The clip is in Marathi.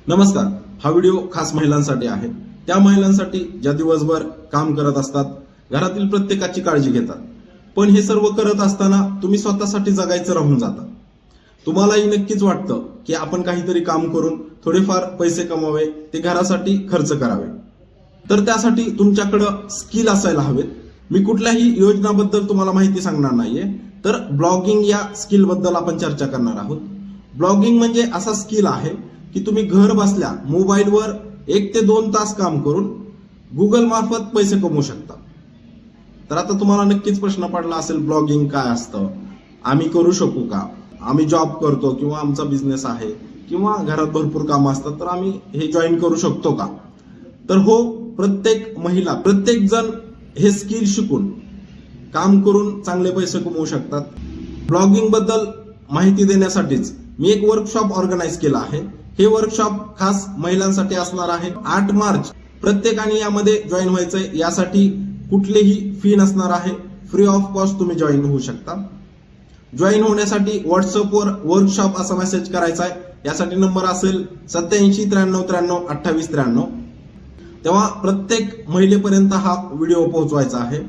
नमस्कार. हा व्हिडिओ खास महिलांसाठी आहे. त्या महिलांसाठी ज्या दिवसभर काम करत असतात, घरातील प्रत्येकाची काळजी घेतात, पण हे सर्व करत असताना तुम्ही स्वतःसाठी जगायचं राहून जाता. तुम्हालाही नक्कीच वाटतं की आपण काहीतरी काम करून थोडेफार पैसे कमावे, ते घरासाठी खर्च करावे. तर त्यासाठी तुमच्याकडं स्किल असायला हवेत. मी कुठल्याही योजनाबद्दल तुम्हाला माहिती सांगणार नाहीये, तर ब्लॉगिंग या स्किल बद्दल आपण चर्चा करणार आहोत. ब्लॉगिंग म्हणजे असा स्किल आहे की तुम्ही घर बसल्या मोबाईलवर 1 ते 2 तास काम करून गुगल मार्फत पैसे कमवू शकता. तर आता तुम्हाला नक्कीच प्रश्न पडला असेल, ब्लॉगिंग काय असतं, आम्ही करू शकू का, आम्ही जॉब करतो किंवा आमचा बिझनेस आहे किंवा घरात भरपूर कामं असतात, तर आम्ही हे जॉईन करू शकतो का? तर हो, प्रत्येक महिला, प्रत्येक जण हे स्किल शिकून काम करून चांगले पैसे कमवू शकतात. ब्लॉगिंग बद्दल माहिती देण्यासाठीच मी एक वर्कशॉप ऑर्गनाईज केला आहे. हे वर्कशॉप खास महिलांसाठी असणार आहे. 8 मार्च प्रत्येकाने यामध्ये जॉईन व्हायचंय. यासाठी कुठलीही फी नसणार आहे. फ्री ऑफ कॉस्ट तुम्ही जॉईन होऊ शकता. जॉईन होण्यासाठी व्हॉट्सअपवर वर्कशॉप असा मेसेज करायचा आहे. यासाठी नंबर असेल 8793932893. तेव्हा प्रत्येक महिलेपर्यंत हा व्हिडिओ पोहोचवायचा आहे.